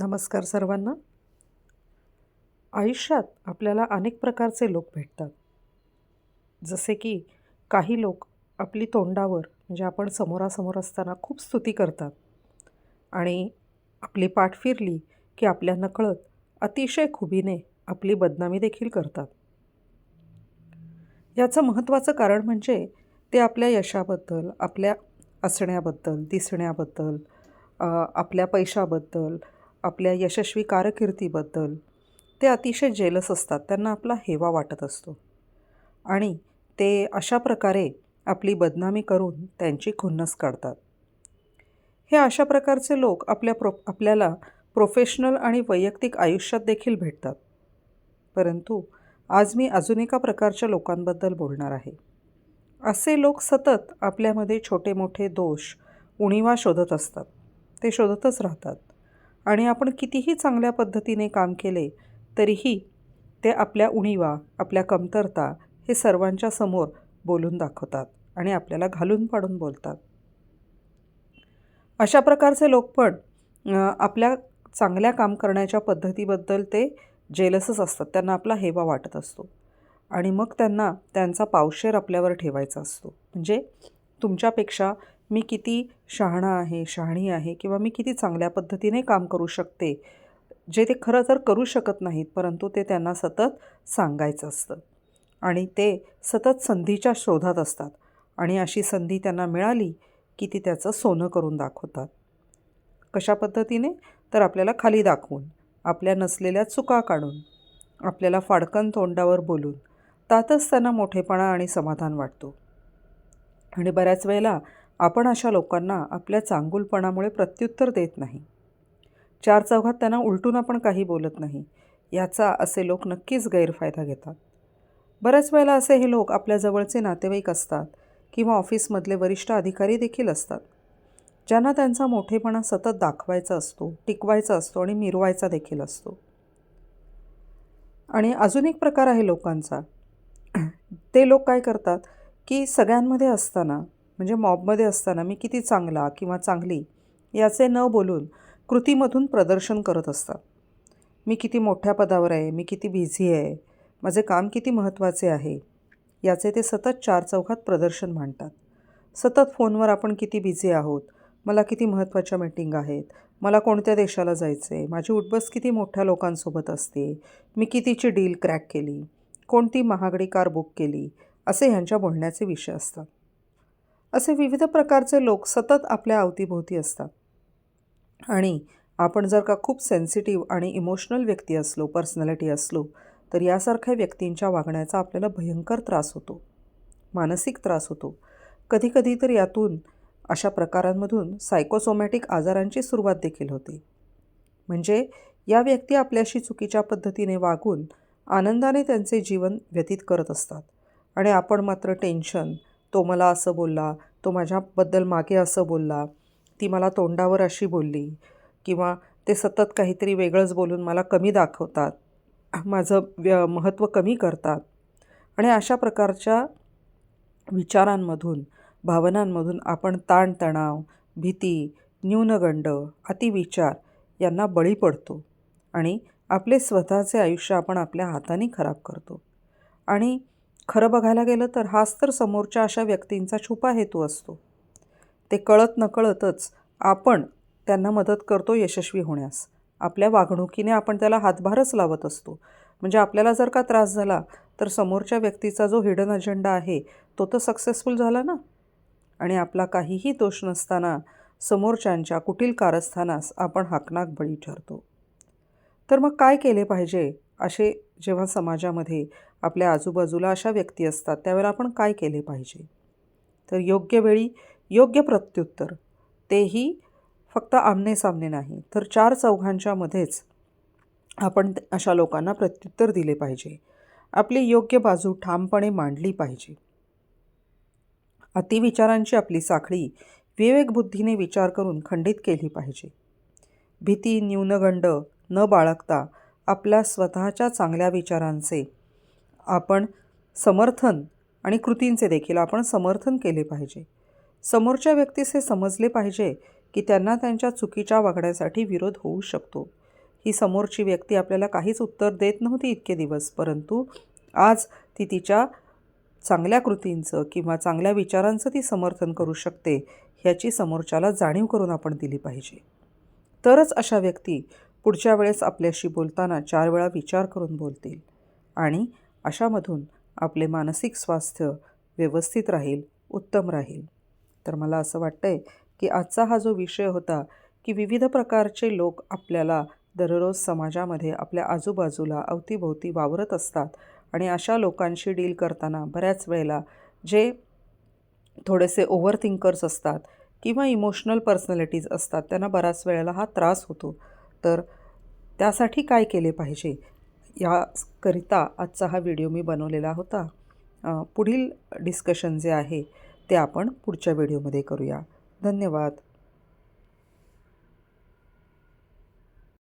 नमस्कार सर्वांना. आयुष्यात आपल्याला अनेक प्रकारचे लोक भेटतात. जसे की काही लोक आपली तोंडावर म्हणजे आपण समोरासमोर असताना खूप स्तुती करतात आणि आपली पाठ फिरली की आपल्या नकळत अतिशय खुबीने आपली बदनामी देखील करतात. याचं महत्त्वाचं कारण म्हणजे ते आपल्या यशाबद्दल, आपल्या असण्याबद्दल, दिसण्याबद्दल, आपल्या पैशाबद्दल, आपल्या यशस्वी कारकिर्दीबद्दल ते अतिशय जेलस असतात. त्यांना आपला हेवा वाटत असतो आणि ते अशा प्रकारे आपली बदनामी करून त्यांची खुन्नस काढतात. हे अशा प्रकारचे लोक आपल्याला प्रोफेशनल आणि वैयक्तिक आयुष्यात देखील भेटतात. परंतु आज मी अजून एका प्रकारच्या लोकांबद्दल बोलणार आहे. असे लोक सतत आपल्यामध्ये छोटे-मोठे दोष, उणिवा शोधत असतात. ते शोधतच राहतात आणि आपण कितीही चांगल्या पद्धतीने काम केले, तरीही ते आपल्या उणिवा, आपल्या कमतरता हे सर्वांच्या समोर बोलून दाखवतात आणि आपल्याला घालून पाडून बोलतात. अशा प्रकारचे लोक पण आपल्या चांगल्या काम करण्याच्या पद्धतीबद्दल ते जेलसच असतात. त्यांना आपला हेवा वाटत असतो आणि मग त्यांना त्यांचा पावशेर आपल्यावर ठेवायचा असतो. म्हणजे तुमच्यापेक्षा मी किती शहाणा आहे, शहाणी आहे किंवा मी किती चांगल्या पद्धतीने काम करू शकते, जे ते खरं तर करू शकत नाहीत, परंतु ते त्यांना सतत सांगायचं असतं आणि ते सतत संधीच्या शोधात असतात आणि अशी संधी त्यांना मिळाली की ती त्याचं सोनं करून दाखवतात. कशा पद्धतीने? तर आपल्याला खाली दाखवून, आपल्या नसलेल्या चुका काढून, आपल्याला फाडकन तोंडावर बोलून, त्यातच त्यांना मोठेपणा आणि समाधान वाटतो. आणि बऱ्याच वेळेला आपण अशा लोकांना आपल्या चांगुलपणामुळे प्रत्युत्तर देत नाही. चार चौघात त्यांना उलटून आपण काही बोलत नाही. याचा असे लोक नक्कीच गैरफायदा घेतात. बऱ्याच वेळेला असे हे लोक आपल्या जवळचे नातेवाईक असतात किंवा ऑफिसमधले वरिष्ठ अधिकारी देखील असतात, ज्यांना त्यांचा मोठेपणा सतत दाखवायचा असतो, टिकवायचा असतो आणि मिरवायचा देखील असतो. आणि अजून एक प्रकार आहे लोकांचा. ते लोक काय करतात, की सगळ्यांमध्ये असताना म्हणजे मॉबमध्ये असताना मी किती चांगला किंवा चांगली याचे न बोलून कृतीमधून प्रदर्शन करत असतात. मी किती मोठ्या पदावर आहे, मी किती बिझी आहे, माझे काम किती महत्त्वाचे आहे, याचे ते सतत चारचौघात प्रदर्शन मांडतात. सतत फोनवर आपण किती बिझी आहोत, मला किती महत्त्वाच्या मीटिंग आहेत, मला कोणत्या देशाला जायचं आहे, माझी उठबस किती मोठ्या लोकांसोबत असते, मी कितीची डील क्रॅक केली, कोणती महागडी कार बुक केली, असे ह्यांच्या बोलण्याचे विषय असतात. असे विविध प्रकारचे लोक सतत आपल्या अवतीभोवती असतात आणि आपण जर का खूप सेन्सिटिव्ह आणि इमोशनल व्यक्ती असलो, पर्सनॅलिटी असलो, तर यासारख्या व्यक्तींच्या वागण्याचा आपल्याला भयंकर त्रास होतो, मानसिक त्रास होतो. कधीकधी तर यातून अशा प्रकारांमधून सायकोसोमॅटिक आजारांची सुरुवात देखील होते. म्हणजे या व्यक्ती आपल्याशी चुकीच्या पद्धतीने वागून आनंदाने त्यांचे जीवन व्यतीत करत असतात आणि आपण मात्र टेन्शन, तो मला असं बोलला, तो माझ्याबद्दल मागे असं बोलला, ती मला तोंडावर अशी बोलली किंवा ते सतत काहीतरी वेगळंच बोलून मला कमी दाखवतात, माझं महत्त्व कमी करतात आणि अशा प्रकारच्या विचारांमधून, भावनांमधून आपण ताणतणाव, भीती, न्यूनगंड, अतिविचार यांना बळी पडतो आणि आपले स्वतःचे आयुष्य आपण आपल्या हाताने खराब करतो. आणि खरं बघायला गेलं तर हाच तर समोरच्या अशा व्यक्तींचा छुपा हेतू असतो. ते कळत-नकळतच आपण त्यांना मदत करतो यशस्वी होण्यास. आपल्या वागणुकीने आपण त्याला हातभारच लावत असतो. म्हणजे आपल्याला जर का त्रास झाला, तर समोरच्या व्यक्तीचा जो हिडन अजेंडा आहे, तो तर सक्सेसफुल झाला ना? आणि आपला काहीही दोष नसताना समोरच्यांच्या कुटील कारस्थानास आपण हाकनाक बळी ठरतो. तर मग काय केले पाहिजे? असे जेव्हा समाजामध्ये आपल्या आजूबाजूला अशा व्यक्ती असतात, त्यावेळेला आपण काय केले पाहिजे? तर योग्य वेळी योग्य प्रत्युत्तर, तेही फक्त आमने-सामने नाही, तर चार चौघांच्या मध्येच आपण अशा लोकांना प्रत्युत्तर दिले पाहिजे. आपली योग्य बाजू ठामपणे मांडली पाहिजे. अतिविचारांची आपली साखळी विवेकबुद्धीने विचार करून खंडित केली पाहिजे. भीती, न्यूनगंड न बाळगता आपल्या स्वतःच्या चांगल्या विचारांचे आपण समर्थन आणि कृतींचे देखील आपण समर्थन केले पाहिजे. समोरच्या व्यक्तीस हे समजले पाहिजे की त्यांना त्यांच्या चुकीच्या वागण्यासाठी विरोध होऊ शकतो. ही समोरची व्यक्ती आपल्याला काहीच उत्तर देत नव्हती इतके दिवस, परंतु आज ती तिच्या चांगल्या कृतींचं किंवा चांगल्या विचारांचं ती समर्थन करू शकते ह्याची समोरच्याला जाणीव करून आपण दिली पाहिजे. तरच अशा व्यक्ती पुढच्या वेळेस आपल्याशी बोलताना 4 वेळा विचार करून बोलतील आणि अशामधून आपले मानसिक स्वास्थ्य व्यवस्थित राहील, उत्तम राहील. तर मला असं वाटतंय की आजचा हा जो विषय होता की विविध प्रकारचे लोक आपल्याला दररोज समाजामध्ये आपल्या आजूबाजूला अवतीभोवती वावरत असतात आणि अशा लोकांशी डील करताना बऱ्याच वेळेला जे थोडेसे ओव्हर थिंकर्स असतात किंवा इमोशनल पर्सनॅलिटीज असतात त्यांना बऱ्याच वेळेला हा त्रास होतो. तर त्यासाठी काय केले पाहिजे याकरिता आजचा हा व्हिडिओ मी बनवलेला होता. पुढील डिस्कशन जे आहे ते आपण पुढच्या व्हिडिओमध्ये करूया. धन्यवाद.